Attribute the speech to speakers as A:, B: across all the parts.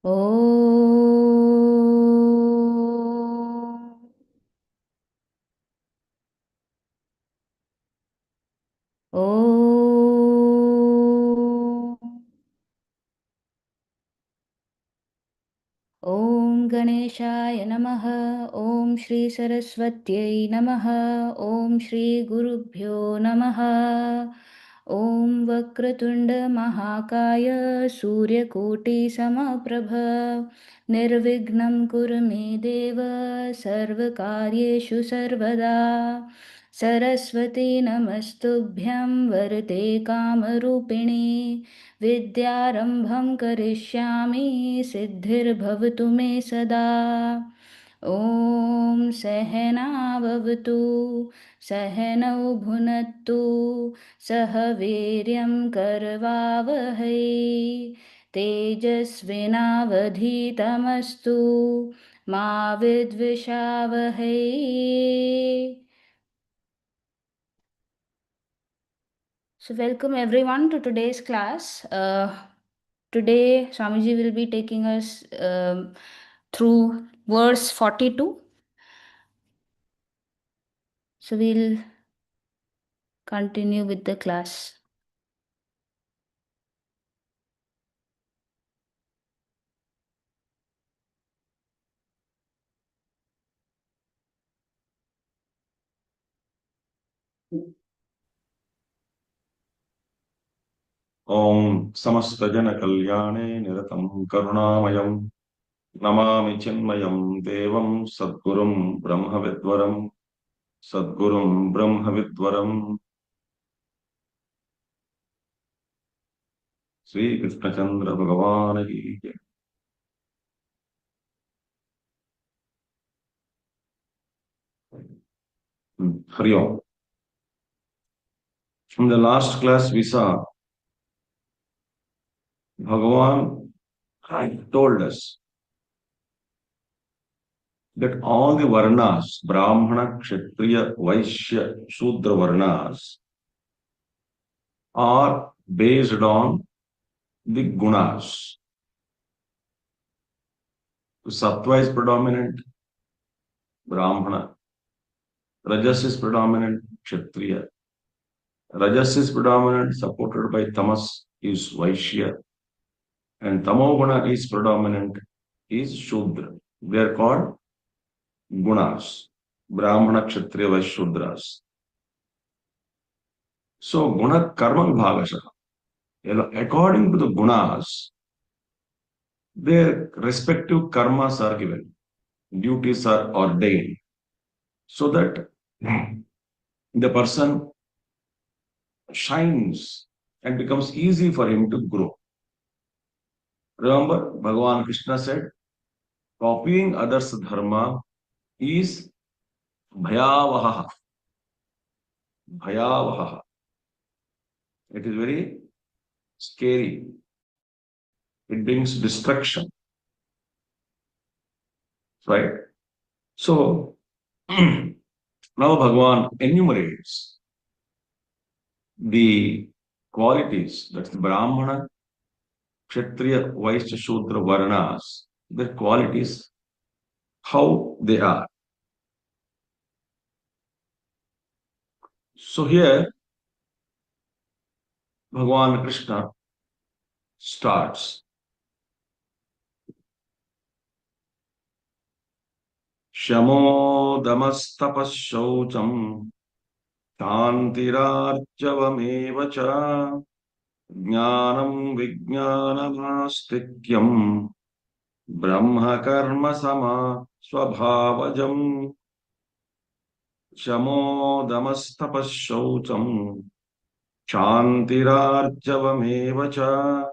A: ॐ ॐ गणेशाय नमः। ॐ श्री सरस्वत्यै नमः। ॐ श्री गुरुभ्यो नमः। ॐ वक्रतुण्डमहाकाय सूर्यकोटिसमप्रभ निर्विघ्नं कुरु मे देव सर्वकार्येषु सर्वदा। सरस्वती नमस्तुभ्यं वरदे कामरूपिणी विद्यारम्भं करिष्यामि सिद्धिर्भवतु मे सदा। ॐ सहनाववतु सहनौ भुनत्तु सह वीर्यं करवावहै तेजस्विनावधीतमस्तु मा विद्विषावहै। So, welcome everyone to today's class. Today, Swamiji will be taking us through verse 42. So, we'll continue with the class.
B: Om Samastajana Kalyane Niratam Karunamaya Namami Chinmayam Devam Sadgurum Brahmavidvaram Sadgurum Brahmavidvaram Sri Krishna Chandra Bhagavan Ki Jai. Hari Om. In the last class we saw Bhagavan told us that all the Varnas, Brahmana, Kshatriya, Vaishya, Shudra Varnas are based on the Gunas. Sattva is predominant, Brahmana. Rajas is predominant, Kshatriya. Rajas is predominant, supported by Tamas, is Vaishya. And Tamoguna is predominant, is Shudra. They are called Gunas. Brahmana, Kshatriya, Vaishya, Shudras. So, Guna Karma Vibhavasha. According to the Gunas, their respective karmas are given. Duties are ordained. So that the person shines and becomes easy for him to grow. Remember, Bhagavan Krishna said, copying others' dharma is bhayavaha. Bhayavaha. It is very scary. It brings destruction. Right? So, now Bhagavan enumerates the qualities, that's the Brahmana, Kshatriya, Vaishya, Shudra, Varnas, their qualities, how they are. So here, Bhagavan Krishna starts. Shamodamastapashaucham Tantirarjavameva cha Jnanam Vijnanamastikyam Brahma Karma Sama Swabhavajam Shamodamastapashaucham Shantirarjavameva cha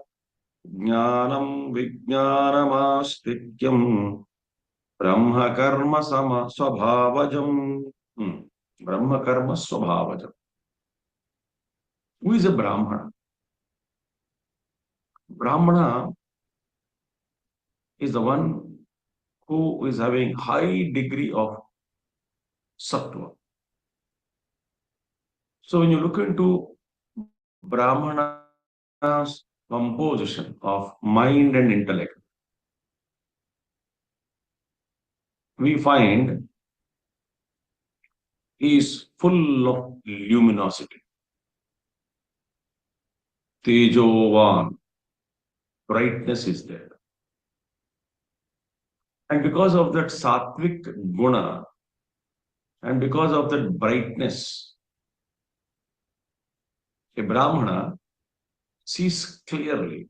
B: Jnanam Vijnanamastikyam Brahma Karma Sama Swabhavajam. Brahma Karma Swabhavajam. Who is a Brahmana? Brahmana is the one who is having high degree of sattva. So when you look into Brahmana's composition of mind and intellect, we find he is full of luminosity, tejovan, brightness is there. And because of that sattvic guna, and because of that brightness, a Brahmana sees clearly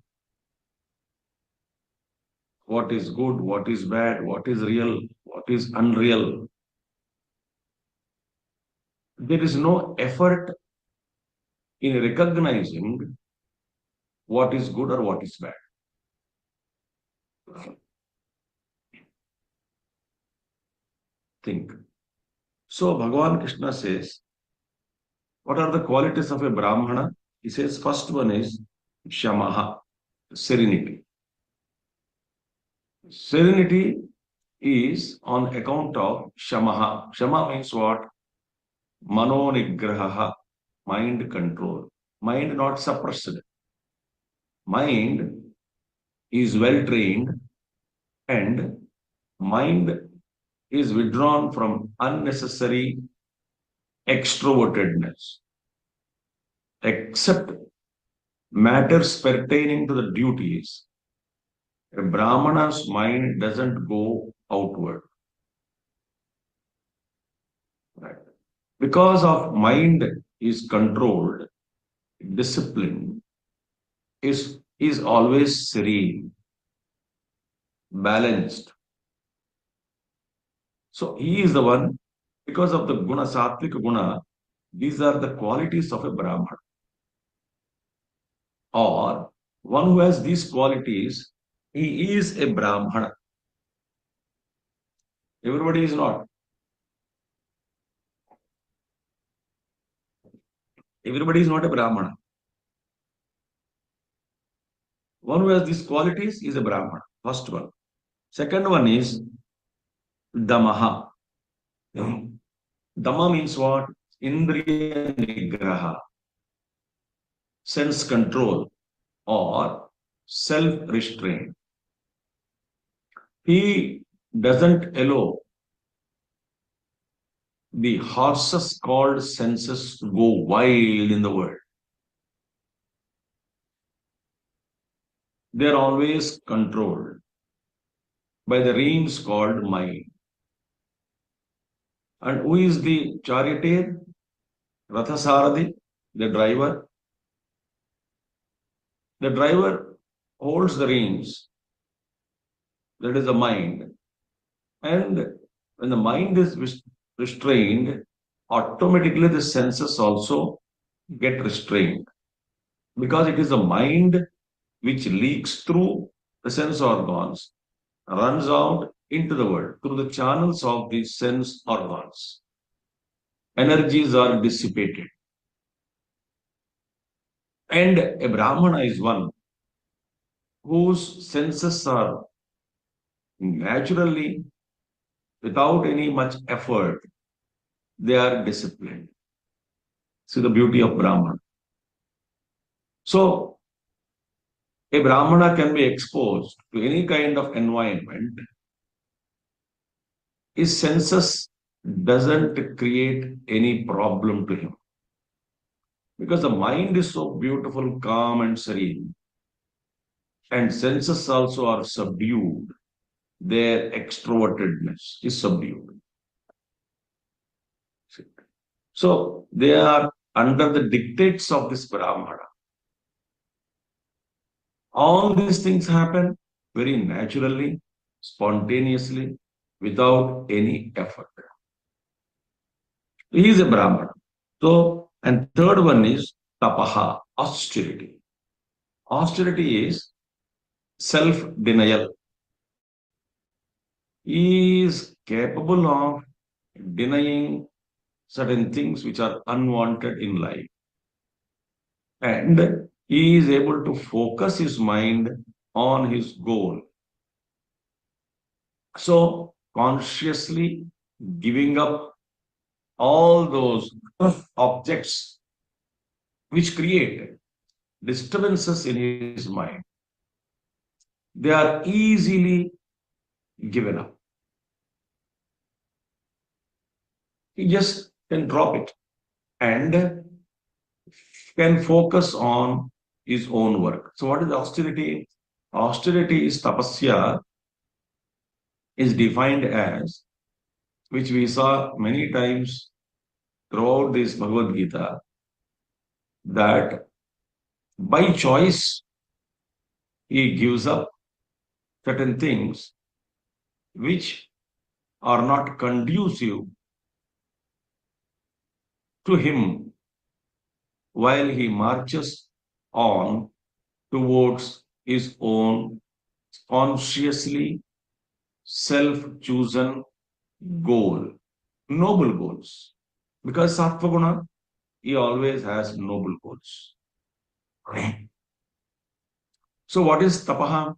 B: what is good, what is bad, what is real, what is unreal. There is no effort in recognizing what is good or what is bad. Think. So Bhagavan Krishna says, what are the qualities of a Brahmana? He says, first one is Shamaha, serenity. Serenity is on account of Shamaha. Shama means what? Mano nigraha, mind control. Mind not suppressed. Mind is well trained and mind is withdrawn from unnecessary extrovertedness, except matters pertaining to the duties. A Brahmana's mind doesn't go outward. Right? Because of mind is controlled, discipline is always serene, balanced. So he is the one, because of the guna, sattvic guna, these are the qualities of a Brahmana. Or one who has these qualities, he is a Brahmana. Everybody is not. Everybody is not a Brahmana. One who has these qualities is a Brahmana. First one. Second one is Damaha. Dama means what? Indriya Nigraha, sense control or self restraint. He doesn't allow the horses called senses to go wild in the world. They are always controlled by the reins called mind. And who is the charioteer? Rathasarathi, the driver. The driver holds the reins, that is the mind. And when the mind is restrained, automatically the senses also get restrained. Because it is the mind which leaks through the sense organs, runs out into the world through the channels of the sense organs. Energies are dissipated. And a Brahmana is one whose senses are naturally, without any much effort, they are disciplined. See the beauty of Brahmana. So, a Brahmana can be exposed to any kind of environment. His senses doesn't create any problem to him. Because the mind is so beautiful, calm and serene. And senses also are subdued. Their extrovertedness is subdued. So they are under the dictates of this Brahmana. All these things happen very naturally, spontaneously, without any effort. He is a Brahmana. So, and third one is tapaha, austerity. Austerity is self-denial. He is capable of denying certain things which are unwanted in life. And he is able to focus his mind on his goal. So, consciously giving up all those objects which create disturbances in his mind, they are easily given up. he just can drop it and can focus on his own work. So, what is austerity? Austerity is tapasya, is defined as, which we saw many times throughout this Bhagavad Gita, that by choice he gives up certain things which are not conducive to him while he marches on towards his own consciously self-chosen goal, noble goals. Because Sattva Guna, he always has noble goals. So what is tapaha?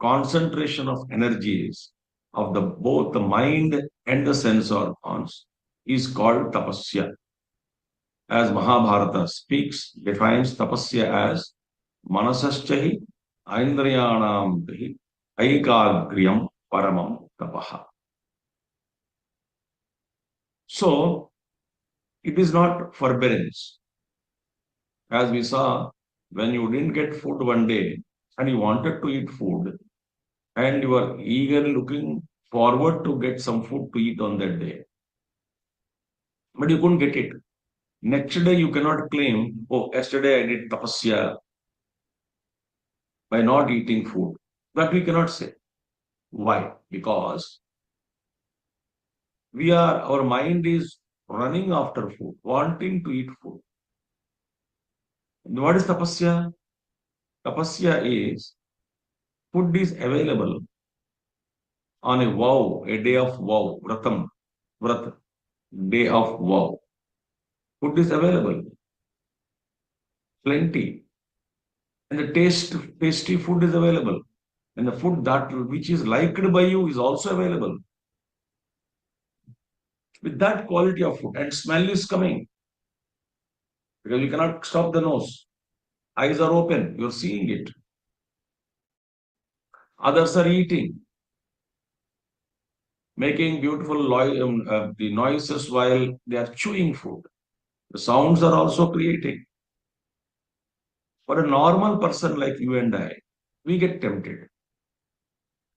B: Concentration of energies of the both the mind and the sense organs is called tapasya. As Mahabharata speaks, defines tapasya as manasaschahi aindriyanam aikagriyam paramam tapaha. So it is not forbearance. As we saw, when you didn't get food one day and you wanted to eat food and you are eagerly looking forward to get some food to eat on that day, but you couldn't get it. Next day you cannot claim, oh, yesterday I did tapasya by not eating food. That we cannot say. Why? Because our mind is running after food, wanting to eat food. And what is tapasya? Tapasya is food is available on a vow, a day of vow, vratam, vrat, day of vow. Food is available, plenty, and the tasty food is available, and the food that which is liked by you is also available. With that quality of food, and smell is coming because you cannot stop the nose. Eyes are open, you're seeing it. Others are eating, making beautiful the noises while they are chewing food. The sounds are also creating. For a normal person like you and I, we get tempted.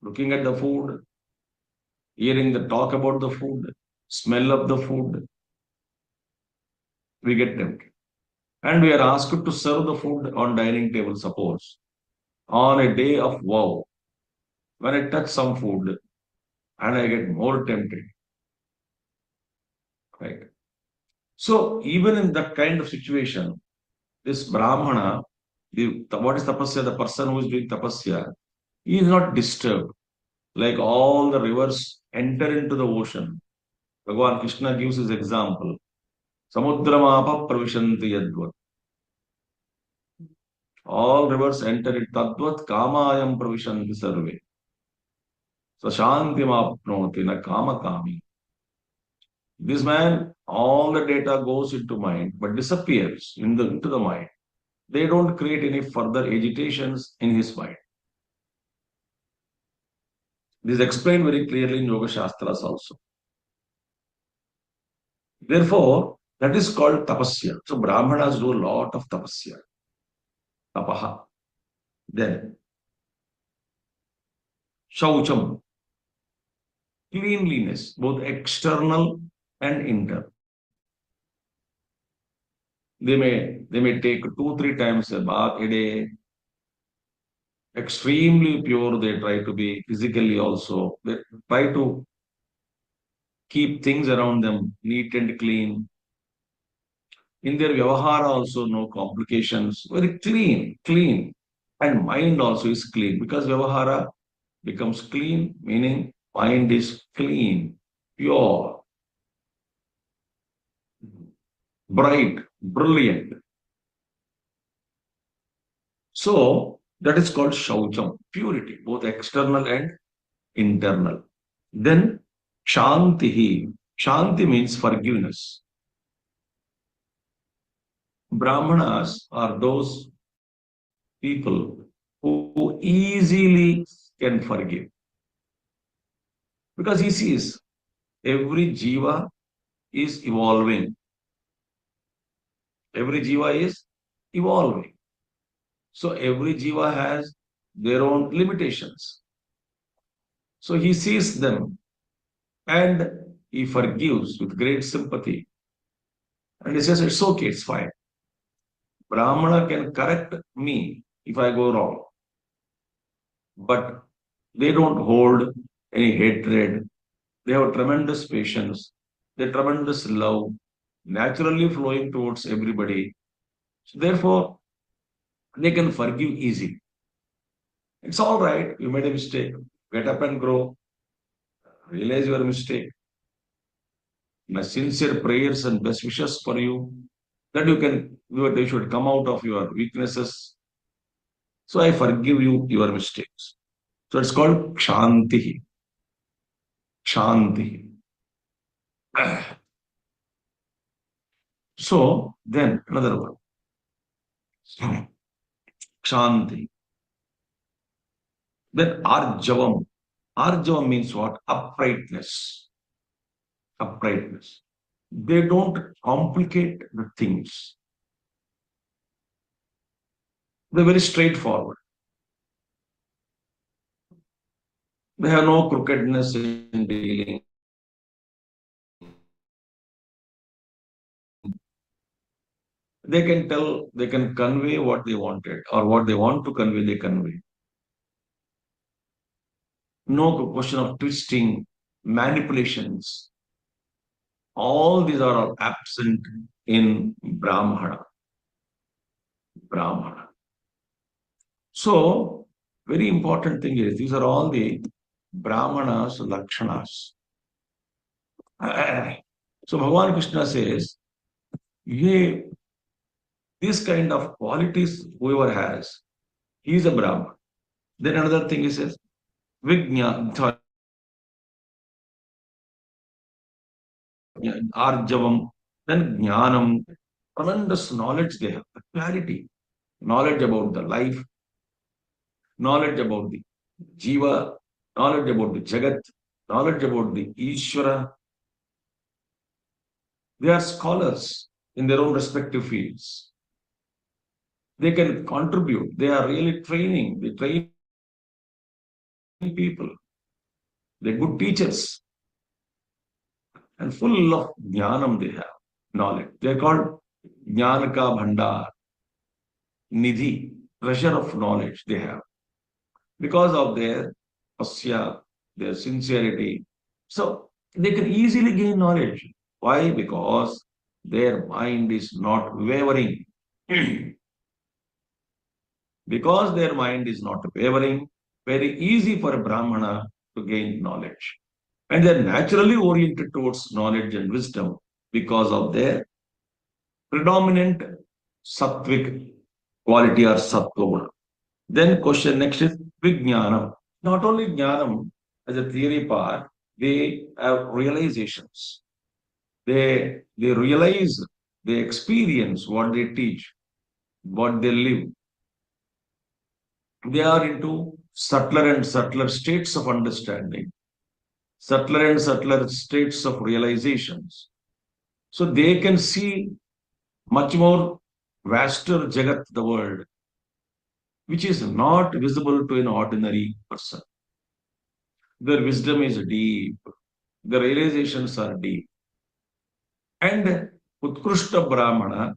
B: Looking at the food, hearing the talk about the food, smell of the food, we get tempted. And we are asked to serve the food on dining table, suppose, on a day of wow. When I touch some food and I get more tempted, right? So even in that kind of situation, this Brahmana, what is tapasya? The person who is doing tapasya, he is not disturbed. Like all the rivers enter into the ocean. Bhagavan Krishna gives his example. Samudramapa pravishanti yadvat. All rivers enter it. Tadvat kamayam pravishanti sarve. Sashantim apnoti na kama kami. This man, all the data goes into mind, but disappears into the mind. They don't create any further agitations in his mind. This is explained very clearly in Yoga Shastras also. Therefore, that is called tapasya. So Brahmanas do a lot of tapasya. Tapaha. Then, shaucham, cleanliness, both external and internal. They may take 2-3 times a bath a day. Extremely pure, they try to be physically also. They try to keep things around them neat and clean. In their vyavahara also no complications. Very clean. And mind also is clean because vyavahara becomes clean, meaning mind is clean, pure, bright, brilliant. So that is called shaucham, purity, both external and internal. Then shantihi. Shanti means forgiveness. Brahmanas are those people who easily can forgive because he sees every jiva is evolving. Every jiva is evolving. So every jiva has their own limitations. So he sees them and he forgives with great sympathy. And he says, it's okay, it's fine. Brahmana can correct me if I go wrong, but they don't hold any hatred. They have tremendous patience, they tremendous love, naturally flowing towards everybody. So therefore, they can forgive easily. It's all right. You made a mistake. Get up and grow. Realize your mistake. My sincere prayers and best wishes for you that you should come out of your weaknesses. So I forgive you your mistakes. So it's called Kshanti. Kshanti. So then another one. Kshanti. Then Arjavam. Arjavam means what? Uprightness. Uprightness. They don't complicate the things. They're very straightforward. They have no crookedness in dealing. They can tell, they can convey what they wanted or what they want to convey, they convey. No question of twisting, manipulations. All these are all absent in Brahmana. Brahmana. So, very important thing is these are all the Brahmanas, Lakshanas. So Bhagavan Krishna says, ye, this kind of qualities whoever has, he is a Brahman. Then another thing he says, Vignya, Arjavam, then Jnanam, tremendous knowledge they have, clarity, knowledge about the life, knowledge about the Jiva, knowledge about the Jagat, knowledge about the Ishvara. They are scholars in their own respective fields. They can contribute. They are really training. They train people. They're good teachers and full of jnanam they have, knowledge. They're called jnanaka bhandar, nidhi, treasure of knowledge they have because of their pasya, their sincerity. So they can easily gain knowledge. Why? Because their mind is not wavering. Because their mind is not wavering, very easy for a Brahmana to gain knowledge. And they're naturally oriented towards knowledge and wisdom because of their predominant sattvic quality or sattva. Then question next is Vijnanam. Not only Jnanam as a theory part, they have realizations. They realize, they experience what they teach, what they live. They are into subtler and subtler states of understanding, subtler and subtler states of realizations. So they can see much more vaster Jagat, the world, which is not visible to an ordinary person. Their wisdom is deep, the realizations are deep. And Utkrishta Brahmana,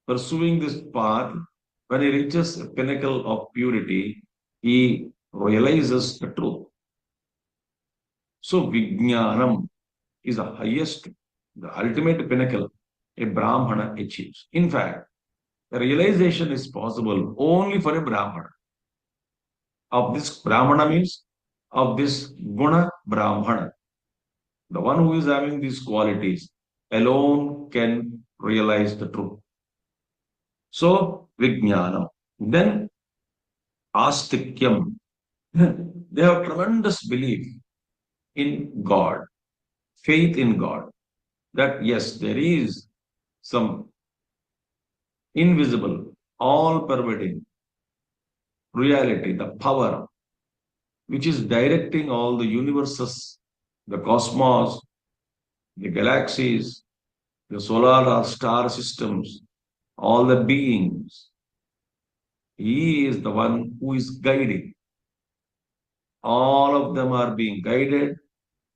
B: pursuing this path, when he reaches a pinnacle of purity, he realizes the truth. So Vijnanam is the highest, the ultimate pinnacle a Brahmana achieves. In fact, the realization is possible only for a Brahmana. Of this Brahmana means of this Guna Brahmana. The one who is having these qualities alone can realize the truth. So, Vijnana. Then, Astikyam. They have tremendous belief in God, faith in God, that yes, there is some invisible, all pervading reality, the power which is directing all the universes, the cosmos, the galaxies, the solar or star systems, all the beings. He is the one who is guiding. All of them are being guided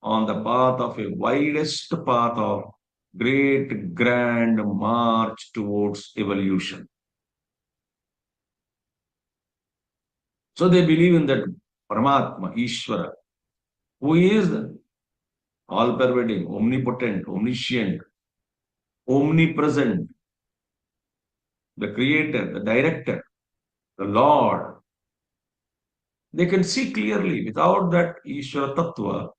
B: on the path of a widest path of great grand march towards evolution. So they believe in that Paramatma, Ishvara, who is all pervading, omnipotent, omniscient, omnipresent, the creator, the director, the Lord. They can see clearly without that Ishvara Tattva,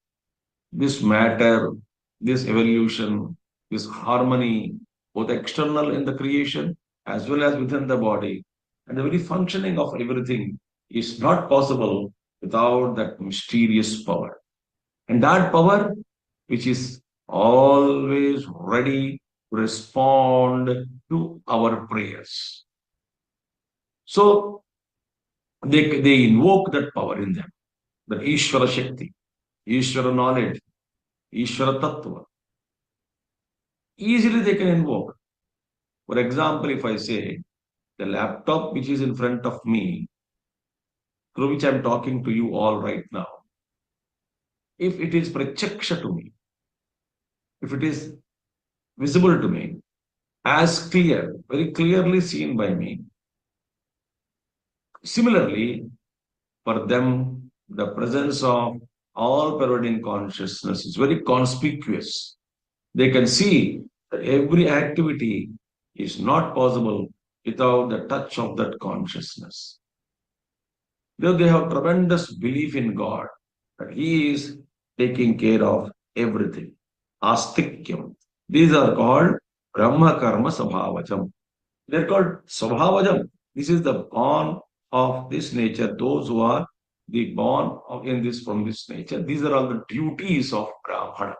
B: this matter, this evolution, this harmony, both external in the creation as well as within the body, and the very functioning of everything is not possible without that mysterious power. And that power, which is always ready to respond to our prayers. So they invoke that power in them, the Ishvara Shakti, Ishvara knowledge, Ishvara Tattva. Easily they can invoke. For example, if I say the laptop which is in front of me, through which I'm talking to you all right now, if it is prachaksha to me, if it is visible to me, as clear, very clearly seen by me, similarly, for them, the presence of all pervading consciousness is very conspicuous. They can see that every activity is not possible without the touch of that consciousness. Though they have tremendous belief in God, that He is taking care of everything. Astikyam. These are called Brahma Karma Sabhavajam. They're called Sabhavajam. This is the born of this nature, those who are the born of in this from this nature. These are all the duties of Brahmana.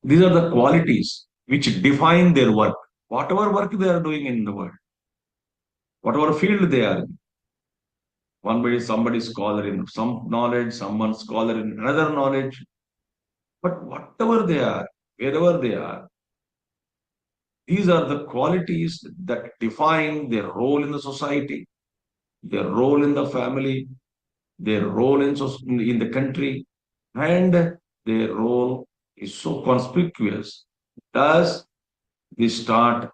B: These are the qualities which define their work. Whatever work they are doing in the world, whatever field they are in, somebody's scholar in some knowledge, someone's scholar in another knowledge. But whatever they are, wherever they are, these are the qualities that define their role in the society, their role in the family, their role in the country, and their role is so conspicuous. Thus, they start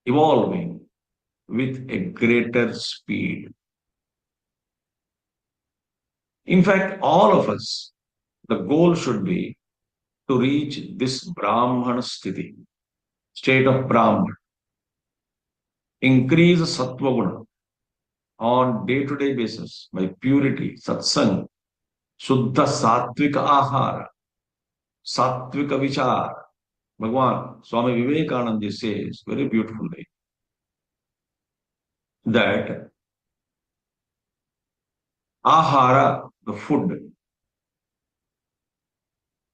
B: evolving with a greater speed. In fact, all of us, the goal should be to reach this Brahmana sthiti, state of Brahman, increase sattva guna on day-to-day basis by purity, satsang, Shuddha Sattvika Ahara, Sattvika Vichar. Bhagwan, Swami Vivekananda says very beautifully that Ahara, the food,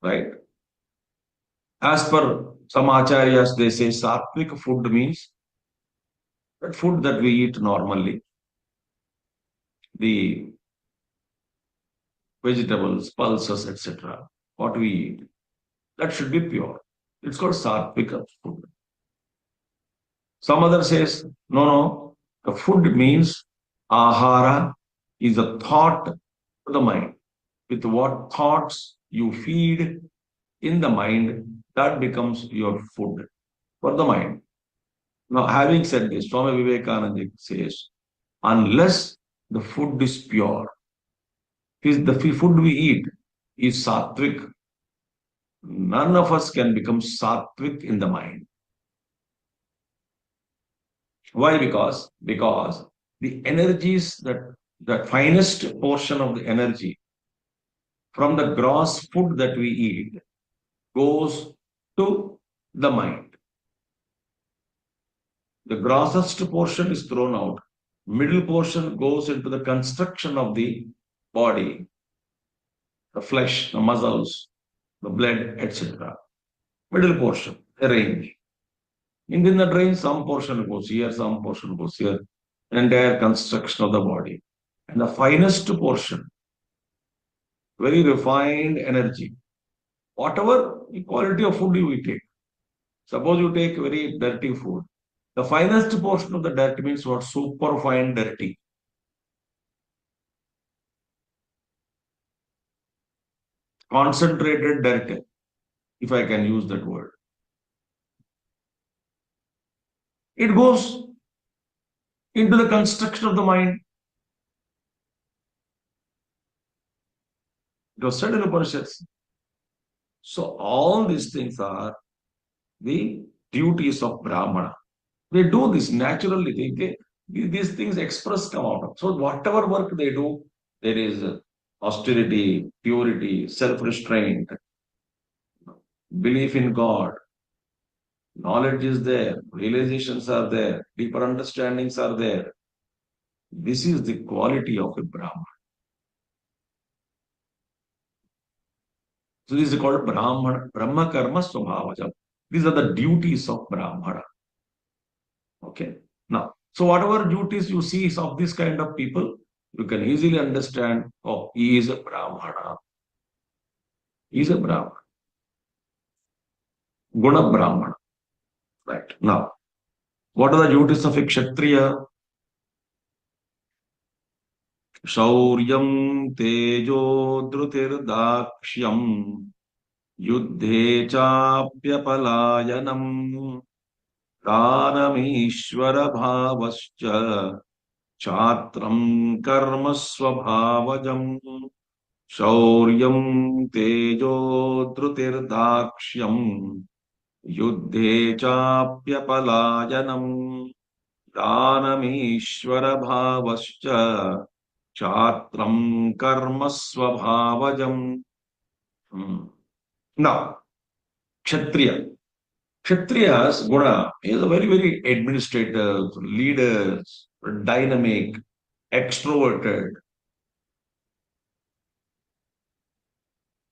B: right? As per some acharyas, they say Sattvika food means that food that we eat normally, the vegetables, pulses, etc., what we eat, that should be pure. It's called Sattvika food. Some other says, no, no, the food means ahara is a thought to the mind. With what thoughts you feed in the mind, that becomes your food for the mind. Now, having said this, Swami Vivekananda says, unless the food is pure, the food we eat is sattvic, none of us can become sattvic in the mind. Why? Because the energies the finest portion of the energy from the gross food that we eat goes to the mind. The grossest portion is thrown out. Middle portion goes into the construction of the body, the flesh, the muscles, the blood, etc. Middle portion, arrange. And in the drain, some portion goes here, some portion goes here. Entire construction of the body. And the finest portion, very refined energy, whatever quality of food you take. Suppose you take very dirty food. The finest portion of the dirt means what? Super fine dirty. Concentrated dirt, if I can use that word. It goes into the construction of the mind. It was said in Upanishads. So all these things are the duties of Brahmana. They do this naturally. These things express come out. So whatever work they do, there is austerity, purity, self-restraint, belief in God, knowledge is there, realizations are there, deeper understandings are there. This is the quality of a Brahman. So this is called Brahmana, Brahma Karma Swabhavajam. These are the duties of Brahmana. Okay. Now, so whatever duties you see of this kind of people, you can easily understand, oh, he is a Brahmana. He is a Brahmana. Guna Brahmana. Right. Now, what are the duties of a Kshatriya? शौर्यं तेजो धृतिर्दाक्ष्यं युद्धे चाप्यपलायनम् दानमीश्वरभावश्च चात्रं कर्म स्वभावजम् शौर्यं तेजो धृतिर्दाक्ष्यं युद्धे चाप्यपलायनम् दानमीश्वरभावश्च चात्रम कर्म स्वभावजम. Now, Kshatriya. Kshatriya's guna is a very, very administrative, leaders, dynamic, extroverted.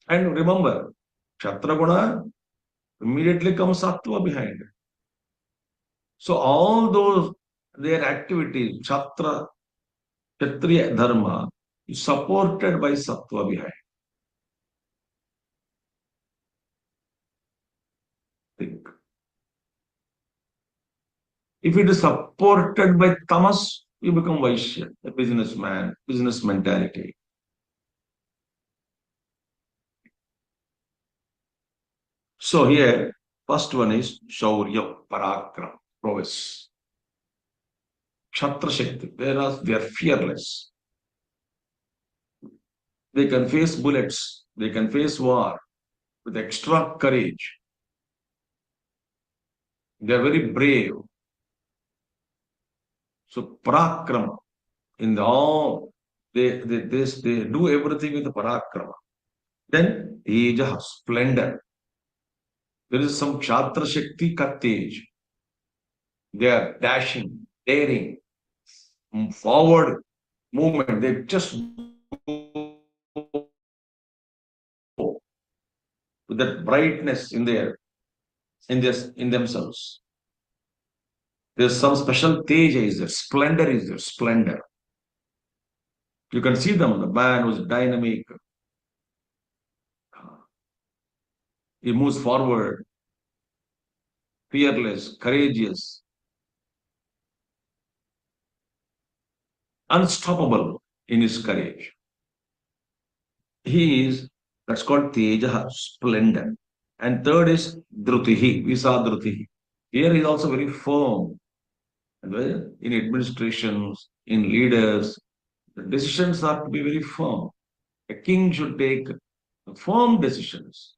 B: And remember, Kshatriya guna immediately comes Sattva behind. So all those, their activities, Kshatriya dharma, is supported by Sattva behind. Think. If it is supported by tamas, you become Vaishya, a businessman, business mentality. So here, first one is Shaurya, Parakram, prowess. Kshatra Shakti, whereas they are fearless. They can face bullets, they can face war with extra courage. They are very brave. So Parakrama, in the all, they do everything with the Parakrama. Then Teja, splendor. There is some Kshatra Shakti Kattej. They are dashing, daring, forward movement. They just go with that brightness in themselves. There's some special teja is there, splendor is there, splendor. You can see them. The man who's dynamic. He moves forward, fearless, courageous, unstoppable in his courage. He is, that's called teja, splendor. And third is drutihi, we saw drutihi. Here he is also very firm. In administrations, in leaders, the decisions are to be very firm. A king should take firm decisions.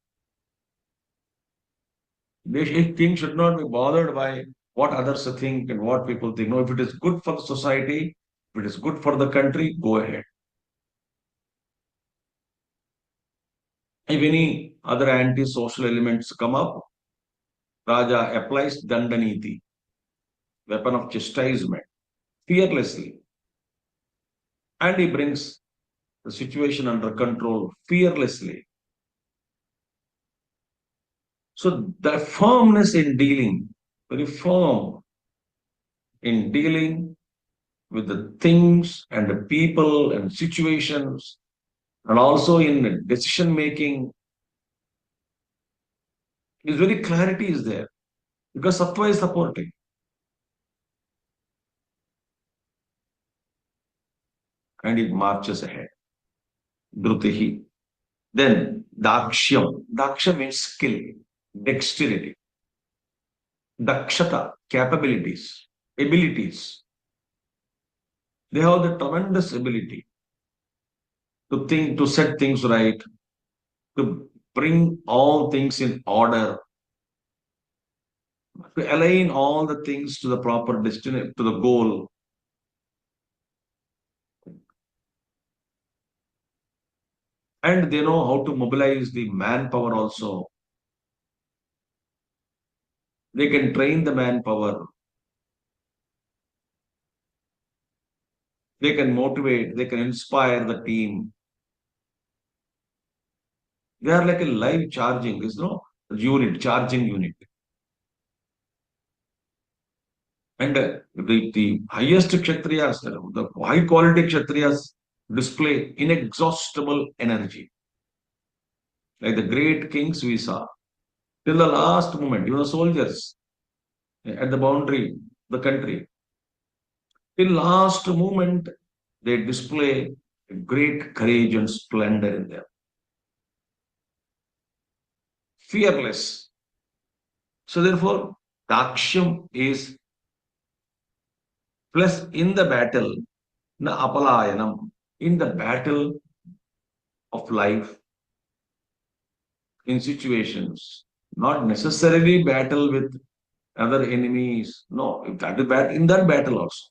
B: A king should not be bothered by what others think and what people think. No, if it is good for the society, if it is good for the country, go ahead. If any other anti-social elements come up, Raja applies Dandaniti, weapon of chastisement, fearlessly. And he brings the situation under control fearlessly. So the firmness in dealing, very firm in dealing with the things and the people and situations, and also in decision making, Is very clarity is there because sattva is supporting and it marches ahead. Drutihi. Then dakshyam. Daksha means skill, dexterity, dakshata, capabilities, abilities. They have the tremendous ability to think, to set things right, to bring all things in order, to align all the things to the proper destiny, to the goal. And they know how to mobilize the manpower also. They can train the manpower. They can motivate. They can inspire the team. They are like a live charging, unit, charging unit. And the highest Kshatriyas, the high quality Kshatriyas display inexhaustible energy. Like the great kings we saw. Till the last moment, even the soldiers at the boundary, the country, till last moment, they display great courage and splendor in them. Fearless. So therefore, Dakshyam is plus in the battle, na apalayanam, in the battle of life, in situations, not necessarily battle with other enemies. No, if that is in that battle also,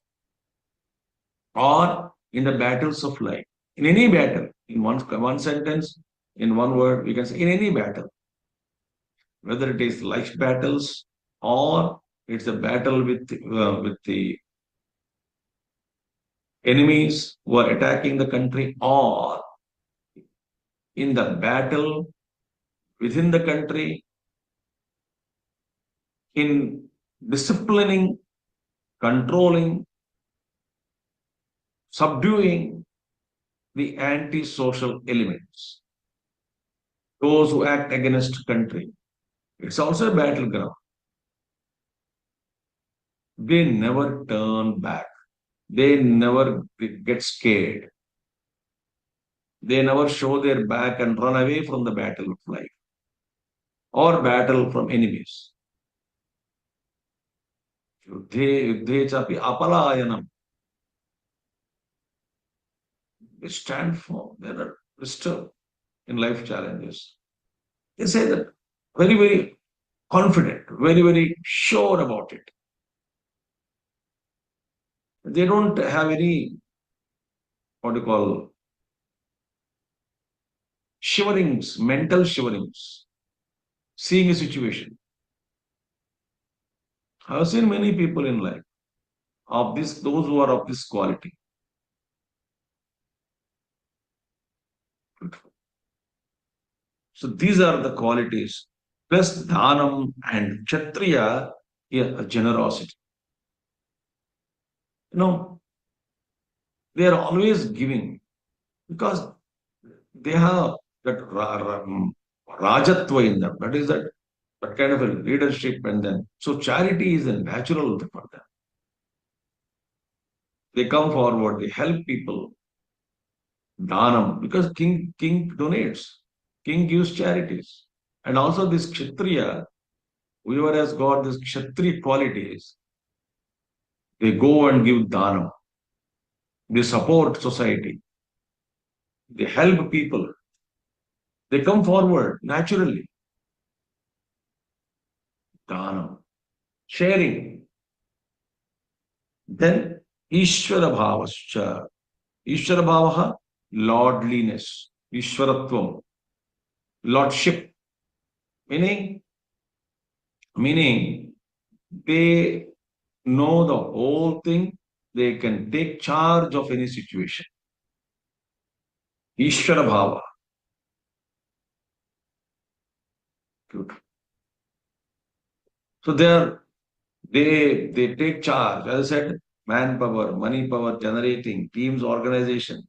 B: or in the battles of life, in any battle, in one sentence, in one word, we can say in any battle, whether it is life battles or it's a battle with the enemies who are attacking the country, or in the battle within the country, in disciplining, controlling, subduing the anti-social elements, those who act against country. It's also a battleground. They never turn back. They never get scared. They never show their back and run away from the battle of life or battle from enemies. Yuddhe chapi apalayanam. They stand firm. They are not disturbed in life challenges. They say that very, very confident, very, very sure about it. They don't have any, what do you call, shiverings, mental shiverings, seeing a situation. I've seen many people in life of this, those who are of this quality. So these are the qualities. Plus dhanam and kshatriya, yeah, generosity. You know, they are always giving because they have that rajatva in them. That is that kind of a leadership, and then so charity is a natural for them. They come forward, they help people, dhanam, because king donates, king gives charities, and also this kshatriya, whoever has got this kshatri qualities, they go and give dhanam, they support society, they help people, they come forward naturally, dhanam, sharing. Then Ishvara bhavascha. Ishvara bhavaha, lordliness, Ishwaratvam, lordship, meaning, meaning they know the whole thing, they can take charge of any situation. Ishvara bhava. Good. So they take charge. As I said, manpower, money power, generating, teams, organization.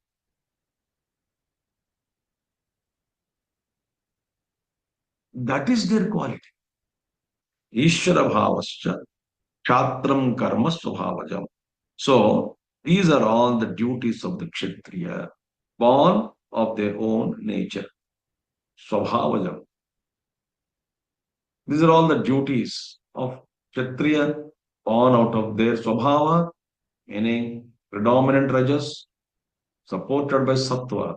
B: That is their quality. Ishvara bhavascha, kshatram karma swabhavajam. So, these are all the duties of the Kshatriya, born of their own nature. Swabhavajam. These are all the duties of Kshatriya, born out of their Swabhava, meaning predominant Rajas, supported by Sattva,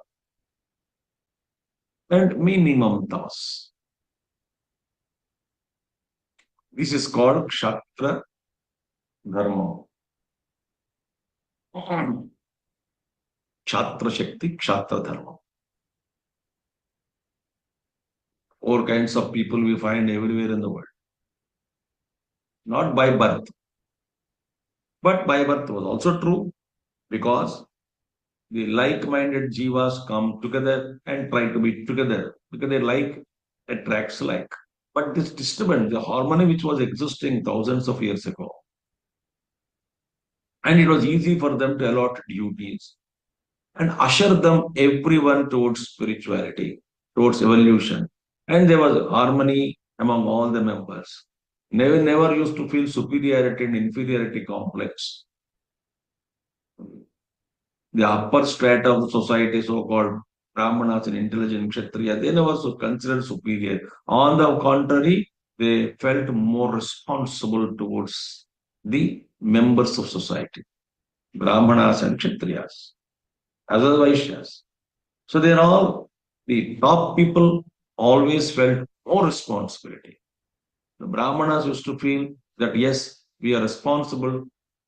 B: and minimum Tamas. This is called Kshatra Dharma. Kshatra Shakti, Kshatra Dharma. All kinds of people we find everywhere in the world. Not by birth, but by birth was also true because the like-minded jivas come together and try to be together because they like attracts like. But this disturbance, the harmony which was existing thousands of years ago, and it was easy for them to allot duties and usher them everyone towards spirituality, towards evolution. And there was harmony among all the members. Never used to feel superiority and inferiority complex. The upper strata of the society, so-called Brahmanas and intelligent Kshatriya, they never considered superior. On the contrary, they felt more responsible towards the members of society, Brahmanas and Kshatriyas, as well as Vaishyas. So they're all, the top people always felt more responsibility. The Brahmanas used to feel that yes, we are responsible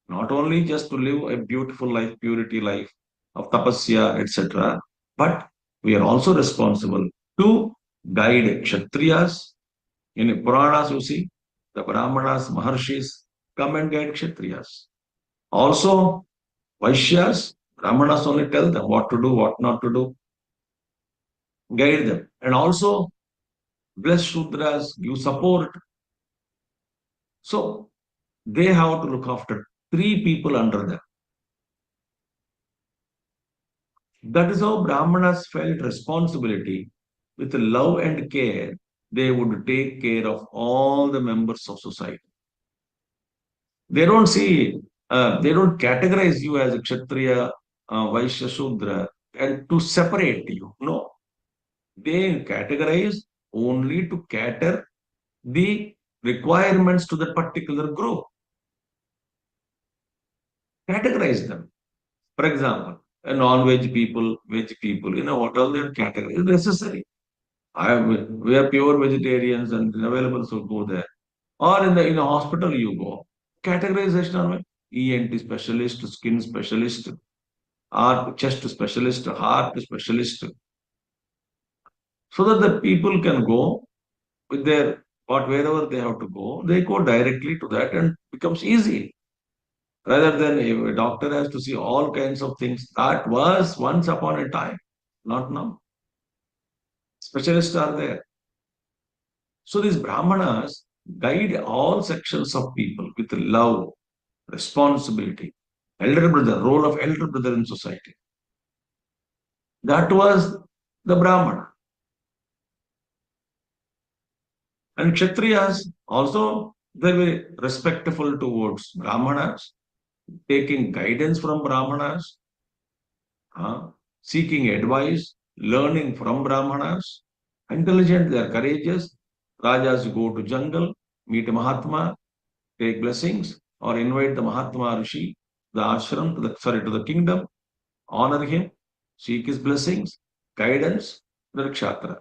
B: not only just to live a beautiful life, purity life of tapasya, etc., but we are also responsible to guide Kshatriyas. In Puranas, you see, the Brahmanas, Maharshis come and guide Kshatriyas. Also, Vaishyas, Brahmanas only tell them what to do, what not to do, guide them. And also, bless Shudras, give support. So, they have to look after three people under them. That is how Brahmanas felt responsibility. With love and care, they would take care of all the members of society. They don't see, they don't categorize you as a Kshatriya, Vaishya, Shudra, and to separate you. No, they categorize only to cater the requirements to that particular group. Categorize them. For example, a non-veg people, veg people, what all their categories is necessary. We are pure vegetarians and available, so go there. Or in a hospital you go. Categorization on ENT specialist, skin specialist, heart, chest specialist, heart specialist, so that the people can go with their wherever they have to go, they go directly to that and becomes easy. Rather than a doctor has to see all kinds of things. That was once upon a time, not now. Specialists are there. So these Brahmanas guide all sections of people with love, responsibility, elder brother, role of elder brother in society. That was the Brahmana. And Kshatriyas also, they were respectful towards Brahmanas, taking guidance from Brahmanas, seeking advice, learning from Brahmanas, intelligent, they are courageous. Rajas go to jungle, meet a Mahatma, take blessings, or invite the Mahatma Rishi, the ashram, to the kingdom, honor him, seek his blessings, guidance, the Kshatra.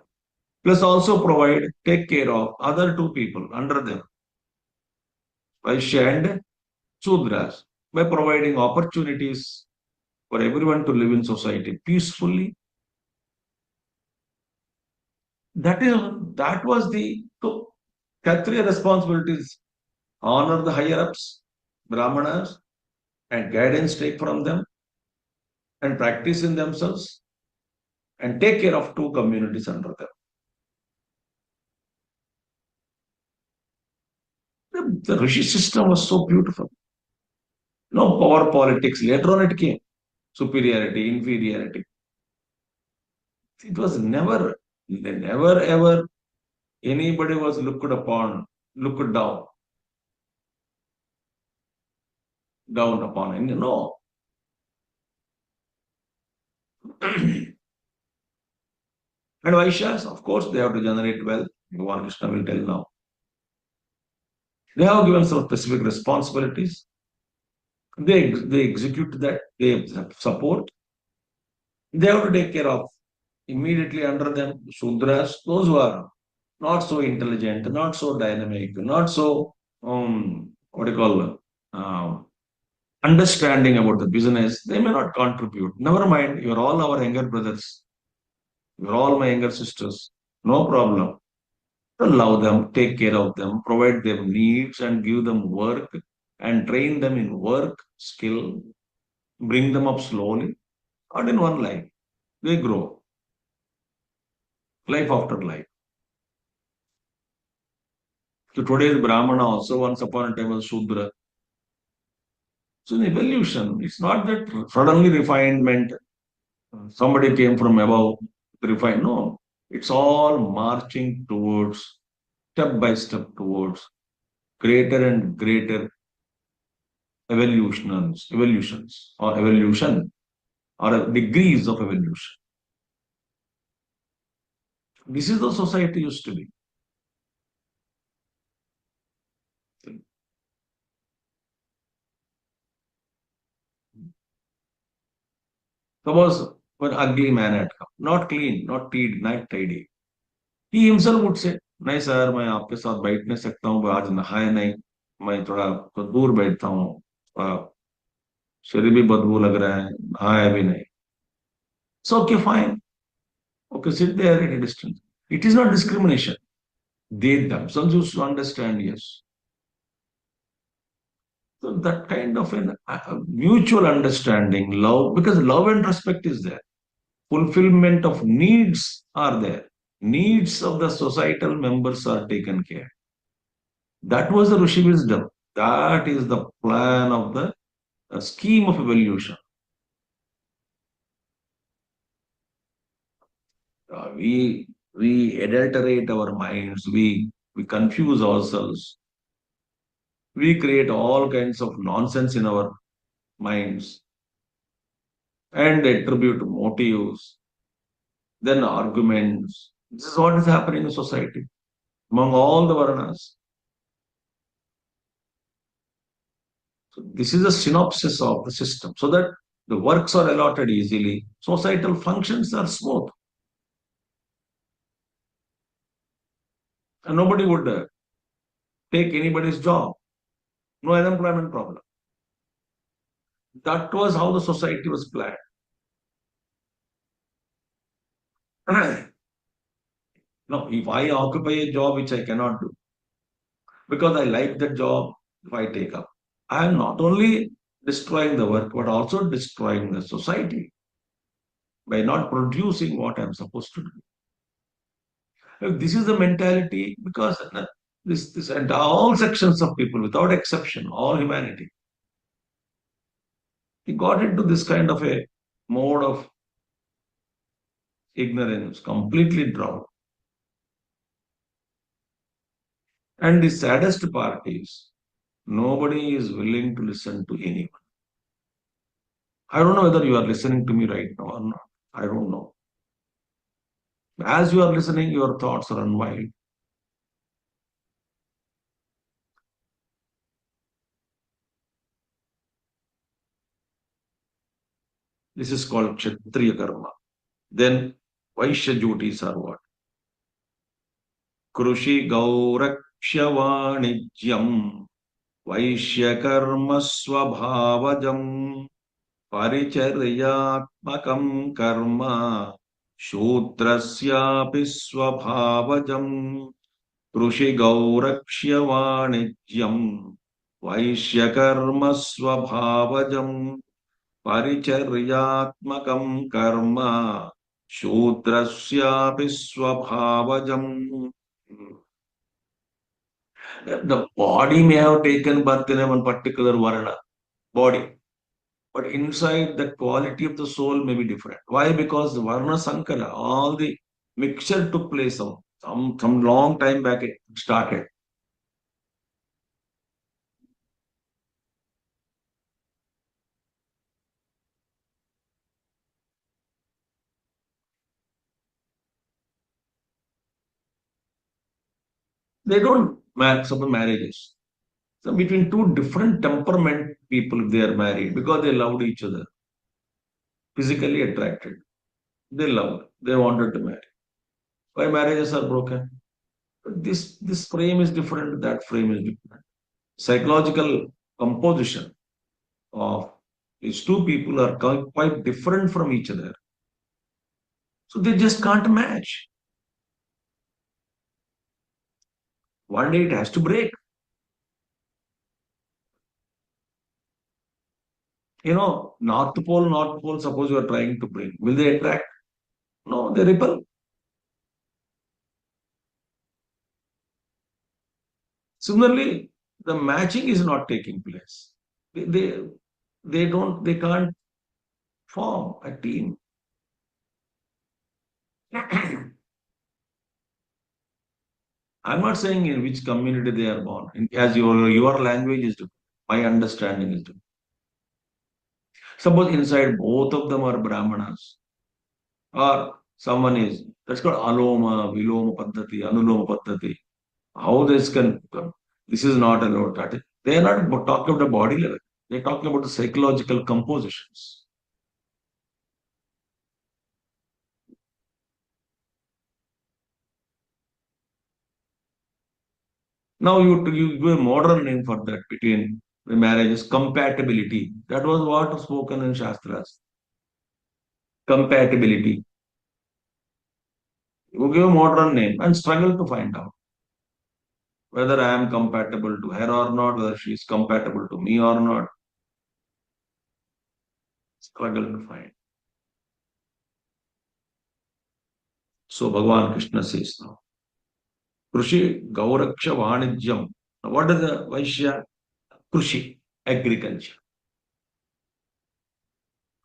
B: Plus also provide, take care of other two people under them, Vaishya and Sudras, by providing opportunities for everyone to live in society peacefully. That was the so Kshatriya responsibilities. Honor the higher ups, Brahmanas, and guidance take from them and practice in themselves and take care of two communities under them. The Rishi system was so beautiful. No power politics. Later on it came. Superiority, inferiority. It was never ever anybody was looked upon looked down upon. And and Vaishyas, of course, they have to generate wealth. Bhagavan Krishna will tell now. They have given some specific responsibilities. They execute that. They support. They have to take care of immediately under them Shudras, those who are not so intelligent, not so dynamic, not so what do you call understanding about the business. They may not contribute. Never mind. You're all our younger brothers. You're all my younger sisters. No problem. Love them, take care of them, provide them needs and give them work and train them in work skill, bring them up slowly, not in one life. They grow, life after life. So today's Brahmana also once upon a time was Shudra. So an evolution. It's not that suddenly refinement, somebody came from above, refined. No, it's all marching towards, step by step towards greater and greater evolutions or evolution or degrees of evolution. This is the society used to be. Suppose one ugly man had come, not clean, not tidy. He himself would say, नहीं sir मैं आपके साथ बैठ नहीं सकता हूँ आज नहाया नहीं मैं थोड़ा तो दूर बैठता हूँ थोड़ा शरीर भी बदबू लग रहा है नहाया भी नहीं so okay fine okay sit there at a distance it is not discrimination they themselves used to understand yes so that kind of an mutual understanding love because love and respect is there fulfillment of needs are there needs of the societal members are taken care. That was the Rishi wisdom. That is the plan of the scheme of evolution. We adulterate our minds. We confuse ourselves. We create all kinds of nonsense in our minds and attribute motives, then arguments. This is what is happening in society among all the varnas. So this is a synopsis of the system so that the works are allotted easily, societal functions are smooth, and nobody would take anybody's job. No unemployment problem. That was how the society was planned. Now, if I occupy a job which I cannot do because I like that job, if I take up, I am not only destroying the work but also destroying the society by not producing what I am supposed to do. This is the mentality because this and all sections of people, without exception, all humanity, he got into this kind of a mode of ignorance, completely drowned. And the saddest part is nobody is willing to listen to anyone. I don't know whether you are listening to me right now or not. I don't know. As you are listening, your thoughts are unwild. This is called Kshatriya Karma. Then Vaishya duties are what? Krushi Gaurakshya Vanijyam Vaishya Karma Swabhavajam Paricharyatmakam Karma Shudrasyapi Swabhavajam कृषिगौरक्ष्य वाणिज्यम वैश्यकर्म स्वभावजम परिचर्यात्मकं कर्म शूद्रस्यापि स्वभावजम. The body may have taken birth in a one particular varna body, but inside the quality of the soul may be different. Why? Because the varna sankara, all the mixture took place some long time back it started. They don't suppose marriages. So between two different temperament people, if they are married because they loved each other, physically attracted, they loved, they wanted to marry. Why marriages are broken? This frame is different, that frame is different. Psychological composition of these two people are quite different from each other. So they just can't match. One day it has to break. North Pole, suppose you are trying to bring. Will they attract? No, they repel. Similarly, the matching is not taking place. They, they, they can't form a team. I'm not saying in which community they are born. As your language is different, my understanding is different. Suppose inside both of them are Brahmanas, or someone is, that's called Aloma, Viloma Paddhati, Anuloma Paddhati. How this can come? This is not allowed. They are not talking about the body level. They're talking about the psychological compositions. Now you give a modern name for that between the marriages, compatibility. That was what was spoken in Shastras. Compatibility. You give a modern name and struggle to find out whether I am compatible to her or not, whether she is compatible to me or not. Struggle to find. So Bhagavan Krishna says now, Krushi Gauraksha Vanijyam. Now what is the Vaishya? Krushi, agriculture.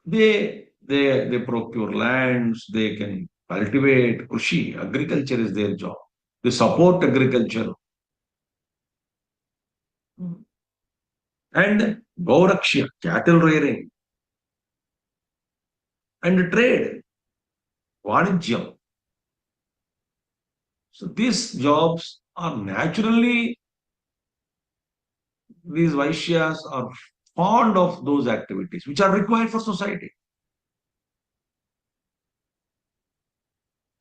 B: They procure lands, they can cultivate. Krushi, agriculture is their job. They support agriculture. And Gauraksha, cattle rearing, and trade, Vanijyam. So these jobs are naturally, these Vaishyas are fond of those activities which are required for society.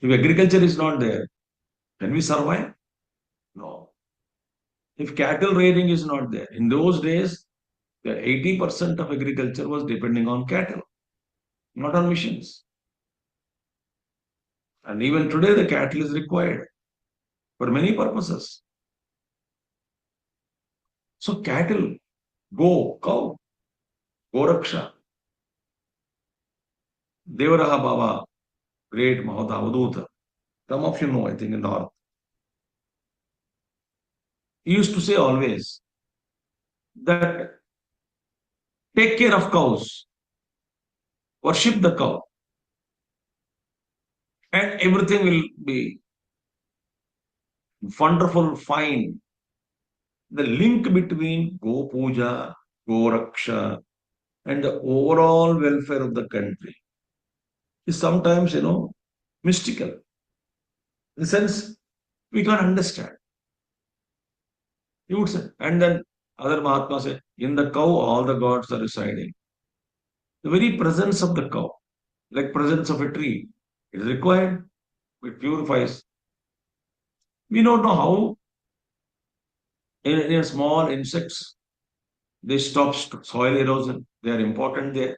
B: If agriculture is not there, can we survive? No. If cattle rearing is not there, in those days, the 80% of agriculture was depending on cattle, not on machines. And even today, the cattle is required for many purposes. So cattle, cow, Goraksha, Devaraha Baba, great Mahadavaduta. Some of you know, I think, in North. He used to say always that take care of cows, worship the cow, and everything will be wonderful, fine. The link between Go Puja, Go Raksha, and the overall welfare of the country is sometimes, mystical. In the sense, we can't understand. He would say, and then other Mahatmas say, in the cow, all the gods are residing. The very presence of the cow, like presence of a tree, is required. It purifies. We don't know how in small insects they stop soil erosion. They are important there.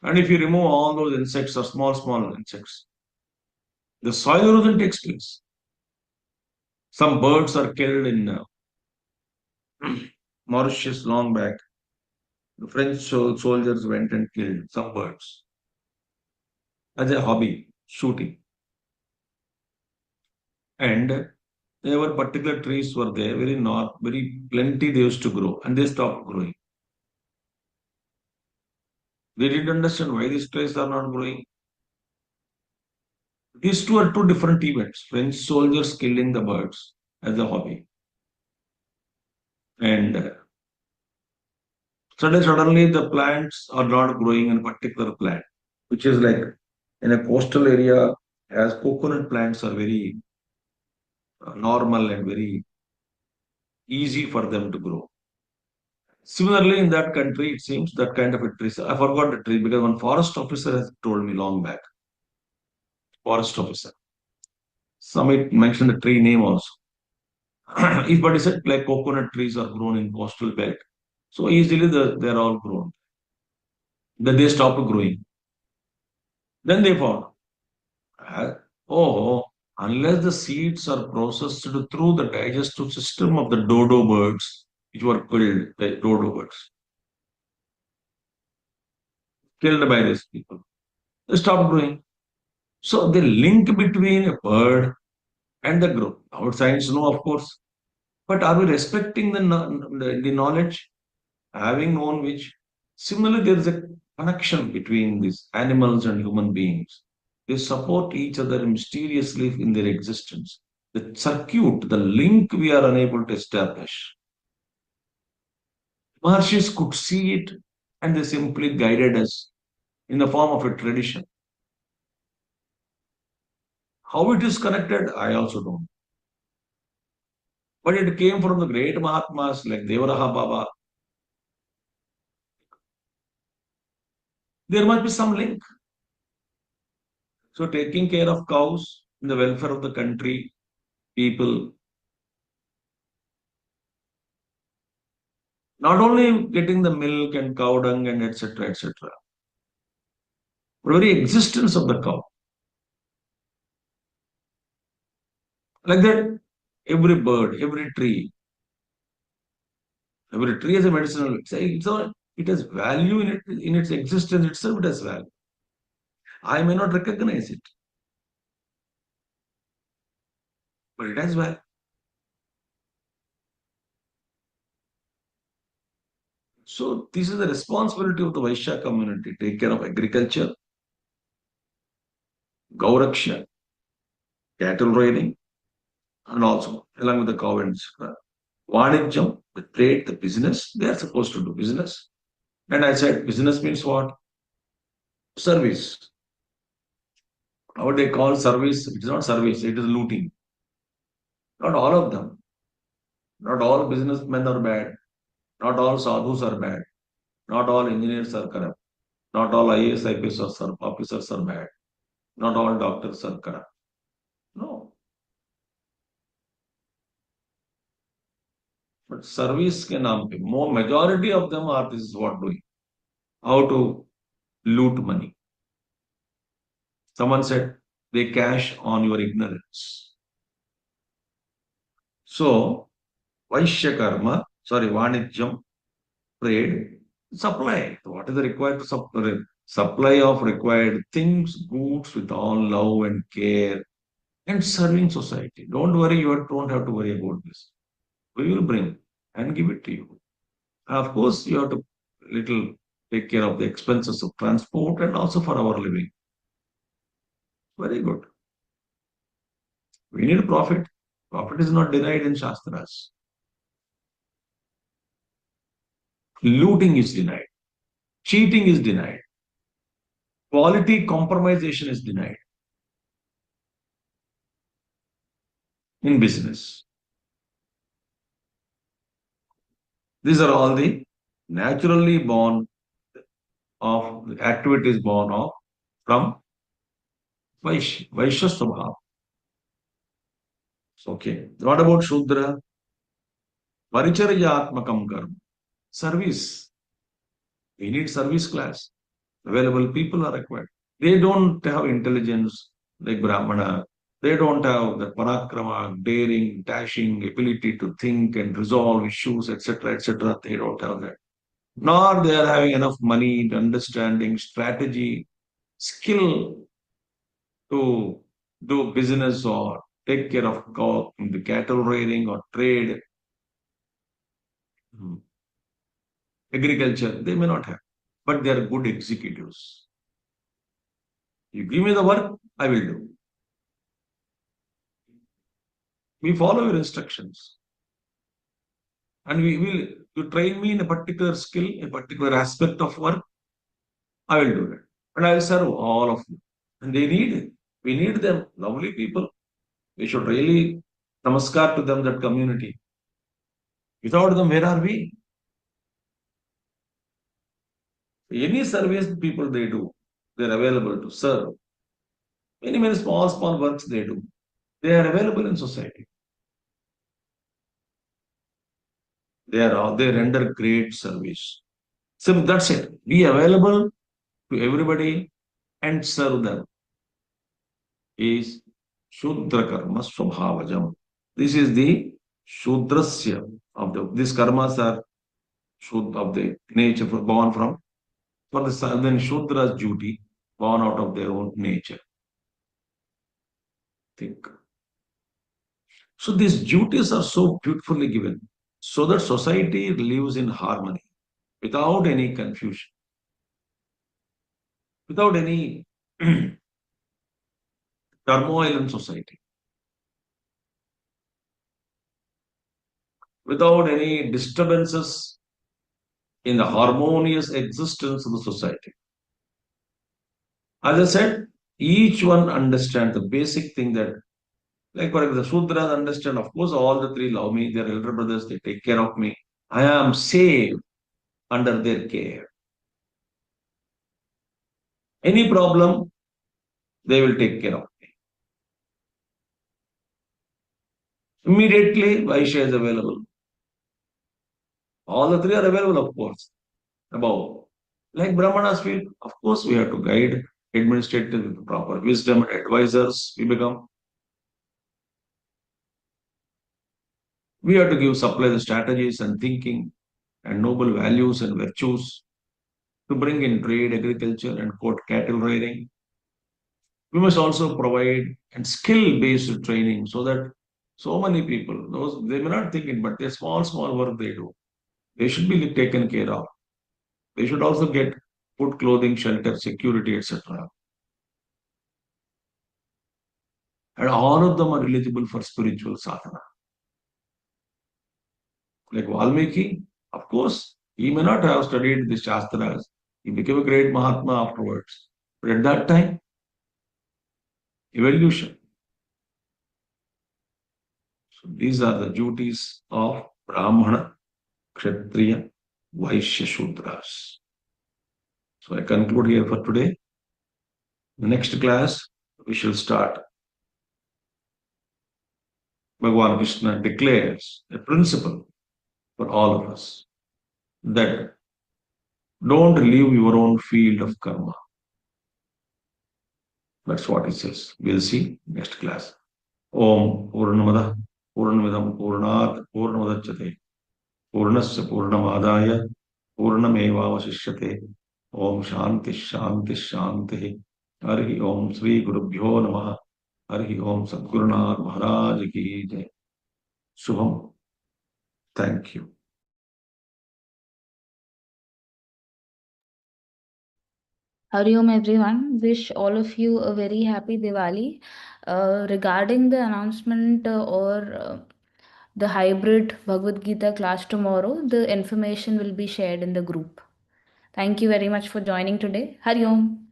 B: And if you remove all those insects or small insects, the soil erosion takes place. Some birds are killed in Mauritius long back. The French soldiers went and killed some birds as a hobby, shooting. And there were particular trees were there, very plenty they used to grow, and they stopped growing. They didn't understand why these trees are not growing. These two are two different events. French soldiers killing the birds as a hobby. And suddenly the plants are not growing in a particular plant, which is like in a coastal area, as coconut plants are very normal and very easy for them to grow. Similarly, in that country, it seems that kind of a tree. I forgot the tree because one forest officer has told me long back. Forest officer. Somebody mentioned the tree name also. If but he said like coconut trees are grown in coastal belt, so easily they're all grown. Then they stopped growing. Then they found, uh, oh, unless the seeds are processed through the digestive system of the dodo birds, which were killed, the dodo birds, killed by these people, they stopped growing. So the link between a bird and the growth. Our science know, of course, but are we respecting the knowledge, having known which? Similarly, there is a connection between these animals and human beings. They support each other mysteriously in their existence. The circuit, the link we are unable to establish. Maharshis could see it and they simply guided us in the form of a tradition. How it is connected, I also don't know. But it came from the great Mahatmas like Devaraha Baba. There must be some link. So taking care of cows, the welfare of the country, people, not only getting the milk and cow dung and etc., but very existence of the cow. Like that, every bird, every tree has a medicinal. It has value in its existence itself. It has value. I may not recognize it, but it has value. So this is the responsibility of the Vaishya community. Take care of agriculture, Gauraksha, cattle raiding, and also along with the cow and Vanijam, the trade, the business, they are supposed to do business. And I said, business means what? Service. What they call service, it is not service, it is looting. Not all of them. Not all businessmen are bad. Not all sadhus are bad. Not all engineers are corrupt. Not all IAS, officers are bad. Not all doctors are corrupt. No. But service के नाम पे more majority of them are this is what doing. How to loot money. Someone said they cash on your ignorance. So Vaishya karma, sorry, Vanijam, trade, supply. What is the required supply of required things, goods with all love and care and serving society. Don't worry, you don't have to worry about this. We will bring and give it to you. Of course, you have to little take care of the expenses of transport and also for our living. Very good. We need profit. Profit is not denied in Shastras. Looting is denied. Cheating is denied. Quality compromisation is denied in business. These are all the naturally born of activities born of from Vaishya Swabha. Okay. What about Shudra? Paricharyatmakam karma. Service. We need service class. Available people are required. They don't have intelligence like Brahmana. They don't have the parakrama, daring, dashing, ability to think and resolve issues, etc., etc. They don't have that. Nor they are having enough money, understanding, strategy, skill to do business or take care of the cattle raiding or trade, agriculture. They may not have, but they are good executives. You give me the work, I will do. We follow your instructions. And we will, you train me in a particular skill, a particular aspect of work, I will do it. And I will serve all of you. And they need it. We need them. Lovely people. We should really namaskar to them, that community. Without them, where are we? Any service people they do, they're available to serve. Many, many small, small works they do. They are available in society. They render great service. So that's it. Be available to everybody and serve them is Shudra Karma Swabhavajam. This is the Shudrasya of these karmas are Shud of the nature born from for the then Shudra's duty born out of their own nature. Think. So these duties are so beautifully given so that society lives in harmony without any confusion, without any turmoil in society, without any disturbances in the harmonious existence of the society. As I said, each one understands the basic thing that, like for example, the Sudras understand, of course, all the three love me, their elder brothers, they take care of me. I am safe under their care. Any problem, they will take care of me. Immediately, Vaishya is available. All the three are available, of course, above. Like Brahmanas feel, of course, we have to guide administrators with proper wisdom, advisors we become. We have to give supply the strategies and thinking and noble values and virtues to bring in trade, agriculture, and quote cattle rearing. We must also provide and skill-based training so that so many people, those they may not think it, but they're small, small work they do. They should be taken care of. They should also get food, clothing, shelter, security, etc. And all of them are eligible for spiritual sadhana. Like Valmiki, of course, he may not have studied the Shastras. He became a great Mahatma afterwards. But at that time, evolution. So these are the duties of Brahmana, Kshatriya, Vaishya, Shudras. So I conclude here for today. The next class, we shall start. Bhagavan Krishna declares a principle for all of us that don't leave your own field of karma. That's what he says. We'll see next class. Om Purnamada Purnamidam Purnat Purnamudachyate Purnasya Purnamadaya Purnamevavasishyate Om Shanti Shanti Shanti Hari Om Sri Gurubhyo Namaha Hari Om Sadgurunath Maharaj Ki Jai. Shubham. Thank you.
A: Hari Om everyone. Wish all of you a very happy Diwali. Regarding the announcement or the hybrid Bhagavad Gita class tomorrow, the information will be shared in the group. Thank you very much for joining today. Hari Om.